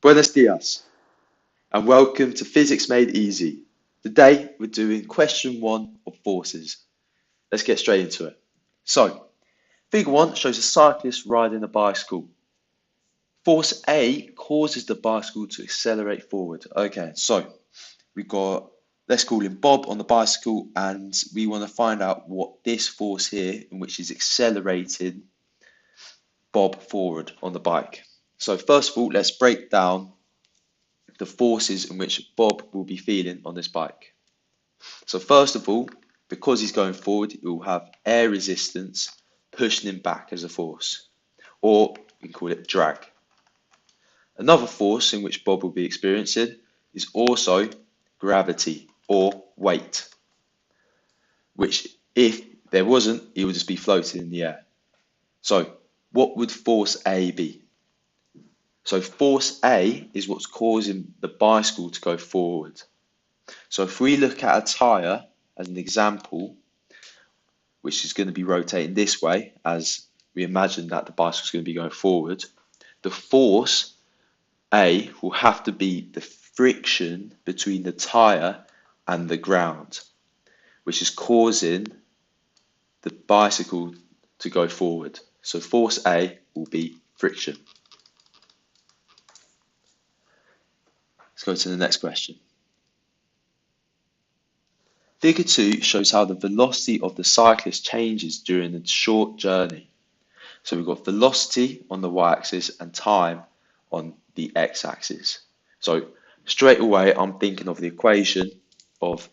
Buenos dias, and welcome to Physics Made Easy. Today we're doing question 1 of forces. Let's get straight into it. So, figure 1 shows a cyclist riding a bicycle. Force A causes the bicycle to accelerate forward. Okay, so we've got, let's call him Bob on the bicycle, and we want to find out what this force here, in which is accelerating Bob forward on the bike. So first of all, let's break down the forces in which Bob will be feeling on this bike. So first of all, because he's going forward, he will have air resistance pushing him back as a force, or we can call it drag. Another force in which Bob will be experiencing is also gravity or weight, which if there wasn't, he would just be floating in the air. So what would force A be? So force A is what's causing the bicycle to go forward. So if we look at a tyre as an example, which is going to be rotating this way, as we imagine that the bicycle is going to be going forward, the force A will have to be the friction between the tyre and the ground, which is causing the bicycle to go forward. So force A will be friction. Let's go to the next question. Figure 2 shows how the velocity of the cyclist changes during a short journey. So we've got velocity on the y-axis and time on the x-axis. So straight away I'm thinking of the equation of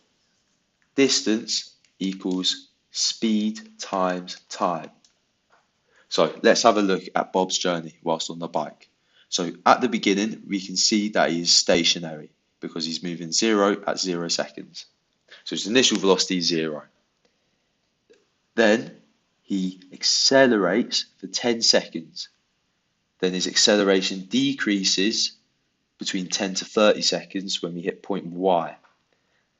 distance equals speed times time. So let's have a look at Bob's journey whilst on the bike. So at the beginning we can see that he is stationary because he's moving 0 at 0 seconds. So his initial velocity is 0. Then he accelerates for 10 seconds. Then his acceleration decreases between 10 to 30 seconds when we hit point Y.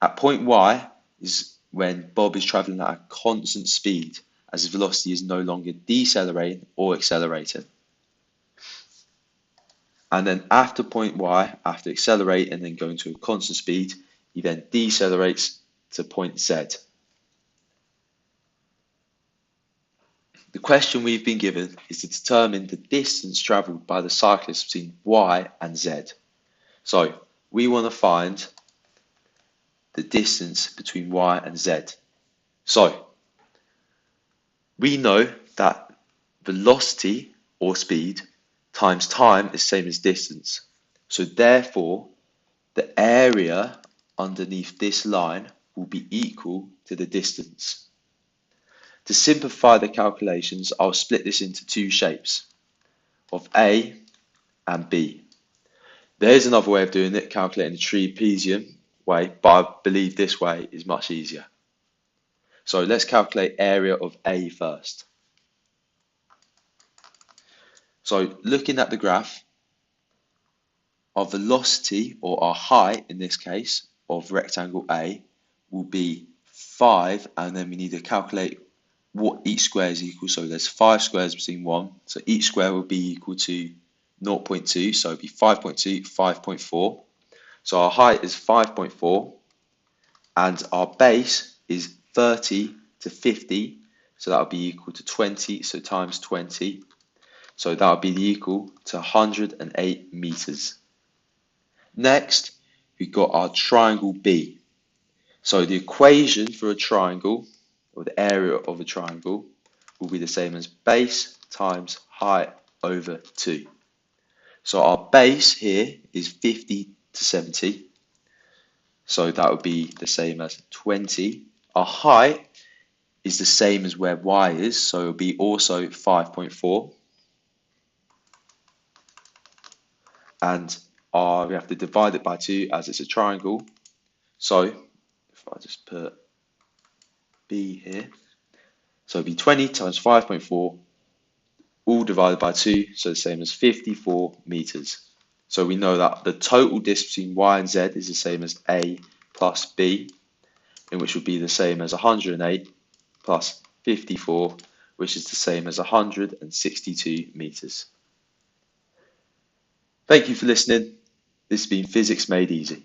At point Y is when Bob is travelling at a constant speed, as his velocity is no longer decelerating or accelerating. And then after point Y, after accelerating and then going to a constant speed, he then decelerates to point Z. The question we've been given is to determine the distance travelled by the cyclist between Y and Z. So we want to find the distance between Y and Z. So we know that velocity or speed times time is the same as distance. So therefore, the area underneath this line will be equal to the distance. To simplify the calculations, I'll split this into two shapes of A and B. There's another way of doing it, calculating the trapezium way, but I believe this way is much easier. So let's calculate area of A first. So looking at the graph, our velocity, or our height in this case, of rectangle A will be 5, and then we need to calculate what each square is equal. So there's 5 squares between 1, so each square will be equal to 0.2, so it'll be 5.2, 5.4. So our height is 5.4, and our base is 30 to 50, so that will be equal to 20, so times 20. So that would be equal to 108 meters. Next, we've got our triangle B. So the equation for a triangle, or the area of a triangle, will be the same as base times height over 2. So our base here is 50 to 70. So that would be the same as 20. Our height is the same as where Y is, so it will be also 5.4. And we have to divide it by 2 as it's a triangle. So if I just put B here, so it'll be 20 times 5.4, all divided by 2, so the same as 54 meters. So we know that the total distance between Y and Z is the same as A plus B, in which would be the same as 108 plus 54, which is the same as 162 meters. Thank you for listening. This has been Physics Made Easy.